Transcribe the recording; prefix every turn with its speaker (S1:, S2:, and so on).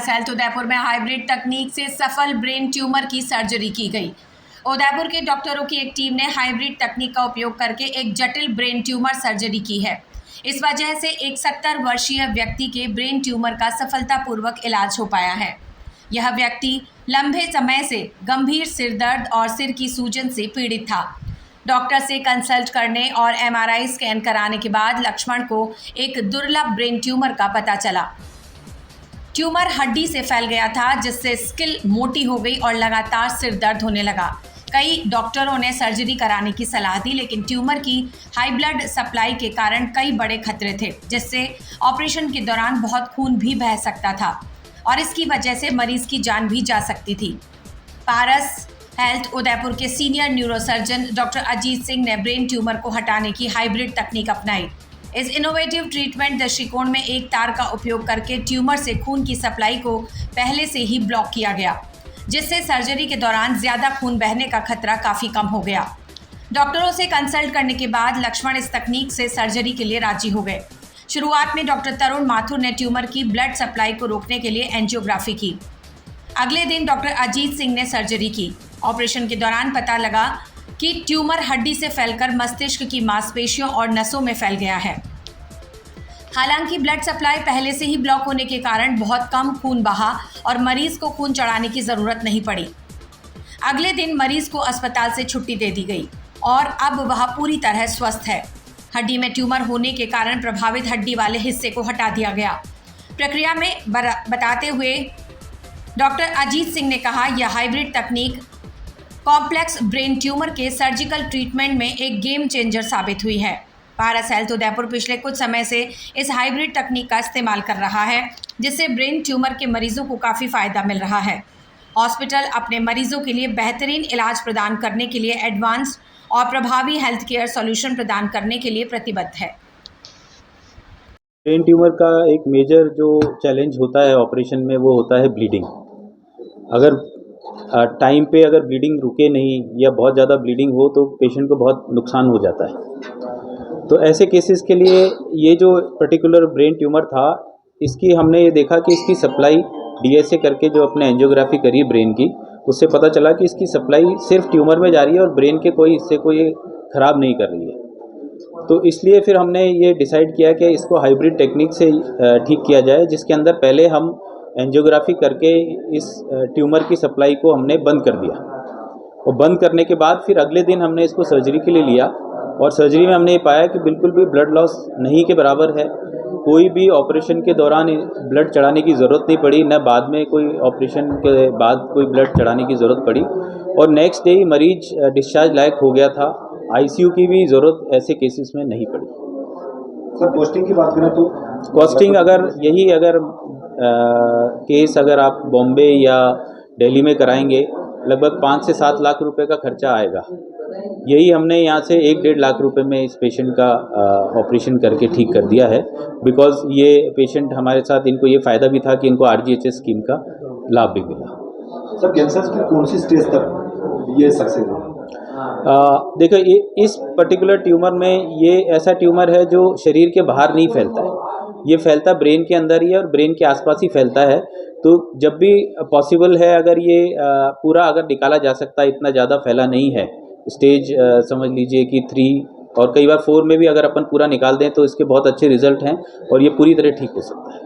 S1: पारस health Udaipur में hybrid तकनीक से सफल ब्रेन ट्यूमर की सर्जरी की गई। उदयपुर के डॉक्टरों की एक टीम ने हाइब्रिड तकनीक का उपयोग करके एक जटिल ब्रेन ट्यूमर सर्जरी की है। इस वजह से एक 70 वर्षीय व्यक्ति के ब्रेन ट्यूमर का सफलतापूर्वक इलाज हो पाया है। यह व्यक्ति लंबे समय से गंभीर सिर दर्द और सिर की सूजन से पीड़ित था। डॉक्टर से कंसल्ट करने और MRI स्कैन कराने के बाद लक्ष्मण को एक दुर्लभ ब्रेन ट्यूमर का पता चला। ट्यूमर हड्डी से फैल गया था, जिससे स्किल मोटी हो गई और लगातार सिर दर्द होने लगा। कई डॉक्टरों ने सर्जरी कराने की सलाह दी, लेकिन ट्यूमर की हाई ब्लड सप्लाई के कारण कई बड़े खतरे थे, जिससे ऑपरेशन के दौरान बहुत खून भी बह सकता था और इसकी वजह से मरीज की जान भी जा सकती थी। पारस हेल्थ उदयपुर के senior neurosurgeon doctor Ajit Singh ने ब्रेन ट्यूमर को हटाने की हाइब्रिड तकनीक अपनाई। इस इनोवेटिव ट्रीटमेंट दृष्टिकोण में एक तार का उपयोग करके ट्यूमर से खून की सप्लाई को पहले से ही ब्लॉक किया गया, जिससे सर्जरी के दौरान ज़्यादा खून बहने का खतरा काफ़ी कम हो गया। डॉक्टरों से कंसल्ट करने के बाद लक्ष्मण इस तकनीक से सर्जरी के लिए राजी हो गए। शुरुआत में डॉक्टर तरुण माथुर ने ट्यूमर की ब्लड सप्लाई को रोकने के लिए एंजियोग्राफी की। अगले दिन डॉक्टर अजीत सिंह ने सर्जरी की। ऑपरेशन के दौरान पता लगा कि ट्यूमर हड्डी से फैलकर मस्तिष्क की मांसपेशियों और नसों में फैल गया है। हालांकि ब्लड सप्लाई पहले से ही ब्लॉक होने के कारण बहुत कम खून बहा और मरीज को खून चढ़ाने की ज़रूरत नहीं पड़ी। अगले दिन मरीज को अस्पताल से छुट्टी दे दी गई और अब वह पूरी तरह स्वस्थ है। हड्डी में ट्यूमर होने के कारण प्रभावित हड्डी वाले हिस्से को हटा दिया गया। प्रक्रिया में बताते हुए डॉक्टर अजीत सिंह ने कहा, यह हाइब्रिड तकनीक कॉम्प्लेक्स ब्रेन ट्यूमर के सर्जिकल ट्रीटमेंट में एक गेम चेंजर साबित हुई है। पारस हेल्थ उदयपुर पिछले कुछ समय से इस हाइब्रिड तकनीक का इस्तेमाल कर रहा है, जिससे ब्रेन ट्यूमर के मरीजों को काफ़ी फ़ायदा मिल रहा है। हॉस्पिटल अपने मरीजों के लिए बेहतरीन इलाज प्रदान करने के लिए एडवांस और प्रभावी हेल्थ केयर सॉल्यूशन प्रदान करने के लिए प्रतिबद्ध है।
S2: ब्रेन ट्यूमर का एक मेजर जो चैलेंज होता है ऑपरेशन में, वो होता है ब्लीडिंग। अगर टाइम पे अगर ब्लीडिंग रुके नहीं या बहुत ज़्यादा ब्लीडिंग हो तो पेशेंट को बहुत नुकसान हो जाता है। तो ऐसे केसेस के लिए ये जो पर्टिकुलर ब्रेन ट्यूमर था, इसकी हमने ये देखा कि इसकी सप्लाई DSA करके जो अपने एंजियोग्राफी करी ब्रेन की, उससे पता चला कि इसकी सप्लाई सिर्फ ट्यूमर में जा रही है और ब्रेन के कोई हिस्से को ये ख़राब नहीं कर रही है। तो इसलिए फिर हमने ये डिसाइड किया कि इसको हाइब्रिड टेक्निक से ठीक किया जाए, जिसके अंदर पहले हम एंजियोग्राफी करके इस ट्यूमर की सप्लाई को हमने बंद कर दिया और बंद करने के बाद फिर अगले दिन हमने इसको सर्जरी के लिए लिया और सर्जरी में हमने ये पाया कि बिल्कुल भी ब्लड लॉस नहीं के बराबर है। कोई भी ऑपरेशन के दौरान ब्लड चढ़ाने की ज़रूरत नहीं पड़ी, न बाद में कोई ऑपरेशन के बाद कोई ब्लड चढ़ाने की ज़रूरत पड़ी और नेक्स्ट डे ही मरीज डिस्चार्ज लायक हो गया था। ICU की भी ज़रूरत ऐसे केसेस में नहीं पड़ी।
S3: सर, कॉस्टिंग की बात करें तो
S2: कॉस्टिंग अगर केस अगर आप बॉम्बे या दिल्ली में कराएंगे, लगभग 5 से 7 लाख रुपए का खर्चा आएगा। यही हमने यहाँ से 1-1.5 लाख रुपए में इस पेशेंट का ऑपरेशन करके ठीक कर दिया है, बिकॉज ये पेशेंट हमारे साथ, इनको ये फ़ायदा भी था कि इनको RGHS स्कीम का लाभ भी मिला।
S3: सर, कैंसर की कौन सी स्टेज तक ये सक्सेस है?
S2: देखो, ये इस पर्टिकुलर ट्यूमर में ये ऐसा ट्यूमर है जो शरीर के बाहर नहीं फैलता है, ये फैलता ब्रेन के अंदर ही है और ब्रेन के आसपास ही फैलता है। तो जब भी पॉसिबल है, अगर ये पूरा अगर निकाला जा सकता है, इतना ज़्यादा फैला नहीं है, स्टेज समझ लीजिए कि 3 और कई बार 4 में भी अगर अपन पूरा निकाल दें तो इसके बहुत अच्छे रिजल्ट हैं और ये पूरी तरह ठीक हो सकता है।